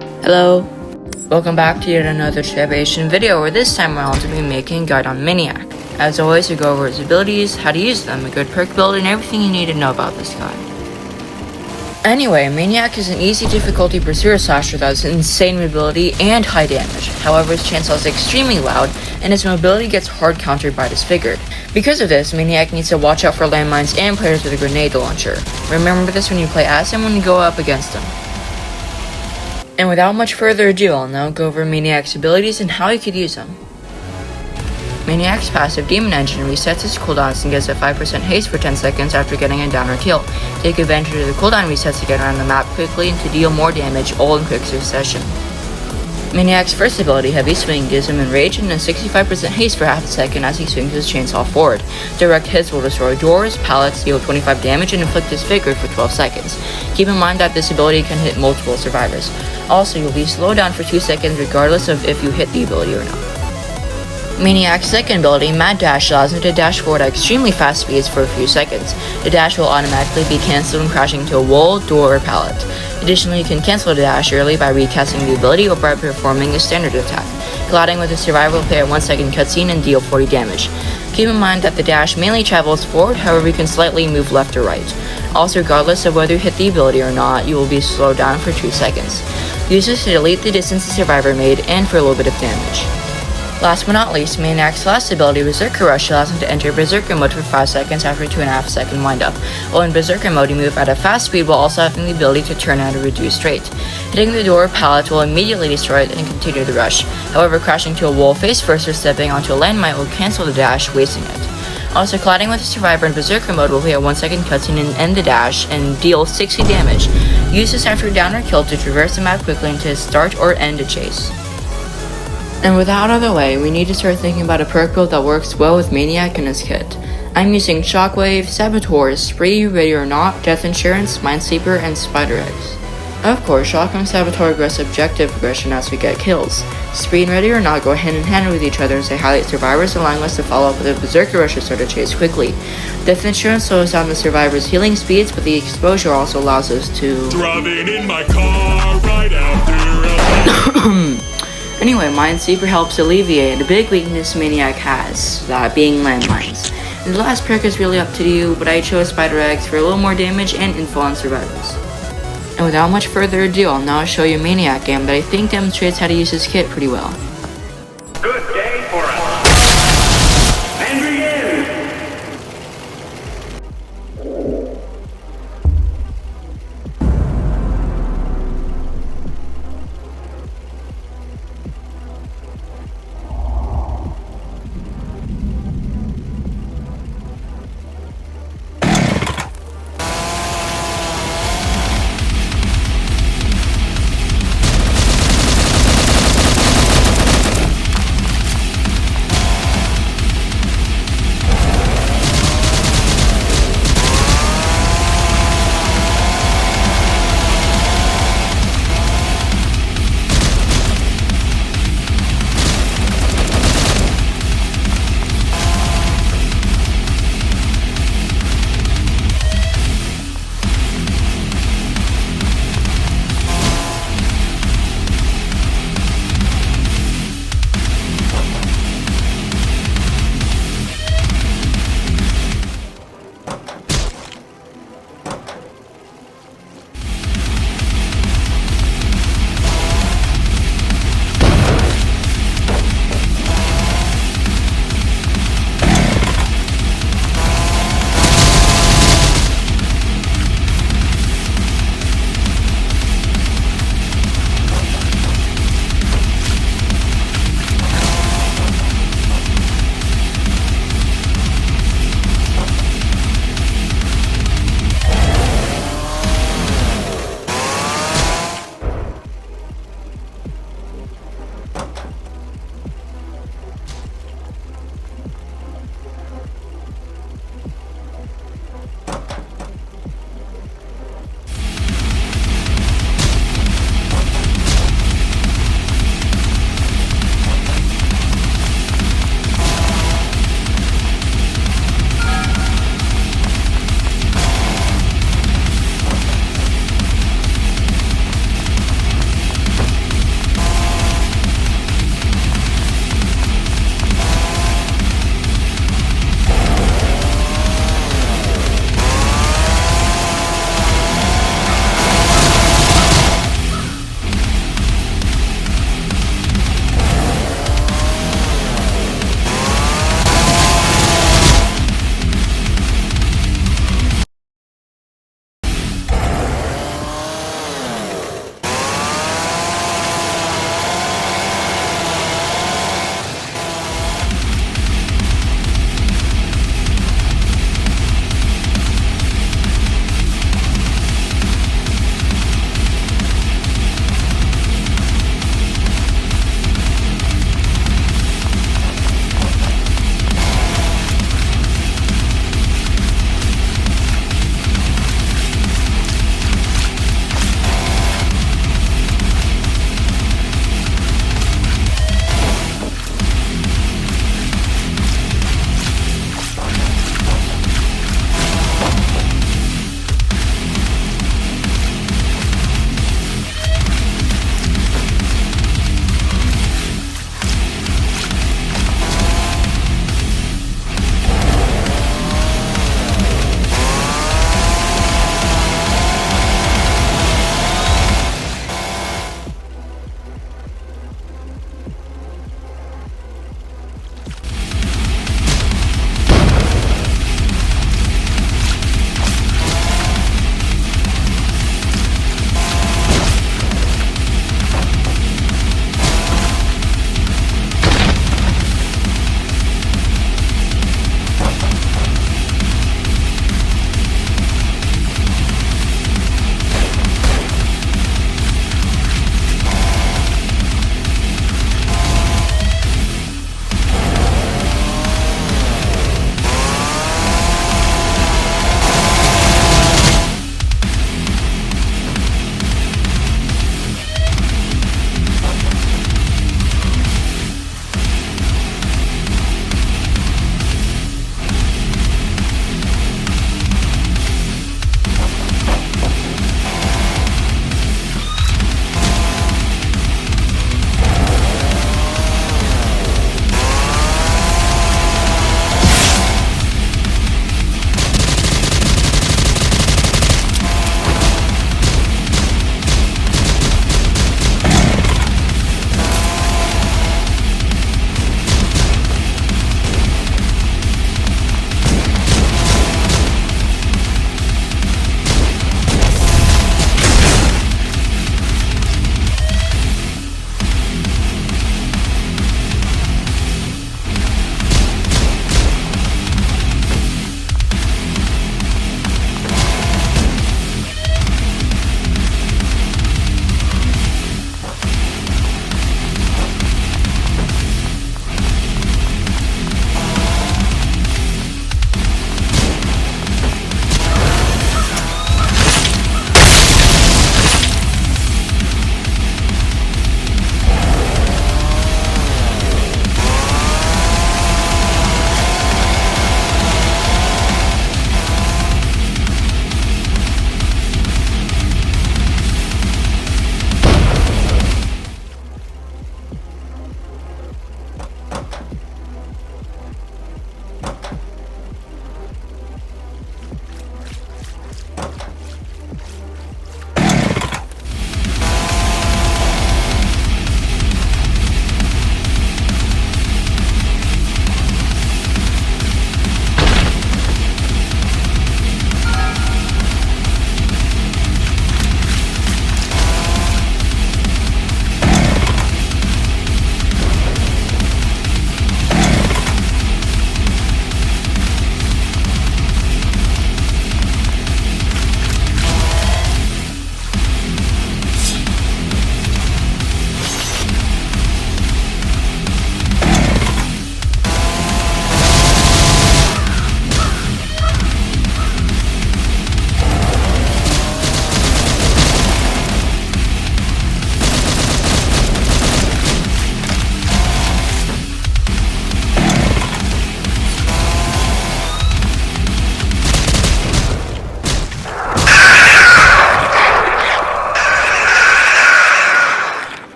Hello, welcome back to yet another Trepidation video, where this time around we'll be making a guide on Maniac. As always, we go over his abilities, how to use them, a good perk build, and everything you need to know about this guy. Anyway, Maniac is an easy difficulty pursuer slasher that has insane mobility and high damage. However, his chainsaw is extremely loud, and his mobility gets hard countered by disfigured. Because of this, Maniac needs to watch out for landmines and players with a grenade launcher. Remember this when you play as him when you go up against him. And without much further ado, I'll now go over Maniac's abilities and how you could use them. Maniac's passive Demon Engine resets its cooldowns and gives a 5% haste for 10 seconds after getting a down or kill. Take advantage of the cooldown resets to get around the map quickly and to deal more damage all in quick succession. Maniac's first ability, Heavy Swing, gives him Enrage and a 65% haste for half a second as he swings his chainsaw forward. Direct hits will destroy doors, pallets, deal 25 damage, and inflict disfigured for 12 seconds. Keep in mind that this ability can hit multiple survivors. Also, you'll be slowed down for 2 seconds regardless of if you hit the ability or not. Maniac's second ability, Mad Dash, allows him to dash forward at extremely fast speeds for a few seconds. The dash will automatically be cancelled when crashing into a wall, door, or pallet. Additionally, you can cancel the dash early by recasting the ability or by performing a standard attack. Colliding with a survivor will play a 1 second cutscene and deal 40 damage. Keep in mind that the dash mainly travels forward, however you can slightly move left or right. Also, regardless of whether you hit the ability or not, you will be slowed down for 2 seconds. Use this to delete the distance the survivor made and for a little bit of damage. Last but not least, Maniac's last ability, Berserker Rush, allows him to enter Berserker mode for 5 seconds after a 2.5 second windup. While in Berserker mode, you move at a fast speed while also having the ability to turn at a reduced rate. Hitting the door or pallet will immediately destroy it and continue the rush. However, crashing to a wall face first or stepping onto a landmine will cancel the dash, wasting it. Also, colliding with a survivor in Berserker mode will play a 1 second cutscene and end the dash and deal 60 damage. Use this after a down or kill to traverse the map quickly and to start or end a chase. And with that out of the way, we need to start thinking about a perk build that works well with Maniac and his kit. I'm using Shockwave, Saboteur, Spree, Ready or Not, Death Insurance, Minesweeper, and Spider Eggs. Of course, Shock and Saboteur aggress objective progression as we get kills. Spree and Ready or Not go hand in hand with each other as they highlight survivors, allowing us to follow up with a Berserker Rush to start a chase quickly. Death Insurance slows down the survivors' healing speeds, but the exposure also allows us to driving in my car right after Anyway, Minesweeper helps alleviate a big weakness Maniac has, that being landmines. And the last perk is really up to you, but I chose Spider Eggs for a little more damage and info on survivors. And without much further ado, I'll now show you a Maniac game that I think demonstrates how to use his kit pretty well. Good day for us. And begin!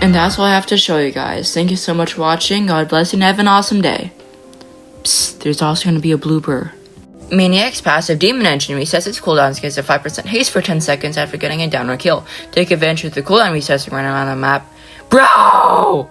And that's all I have to show you guys. Thank you so much for watching. God bless you and have an awesome day. Psst, there's also going to be a blooper. Maniac's passive Demon Engine resets its cooldowns against a 5% haste for 10 seconds after getting a downward kill. Take advantage of the cooldown resets and run around the map. Bro!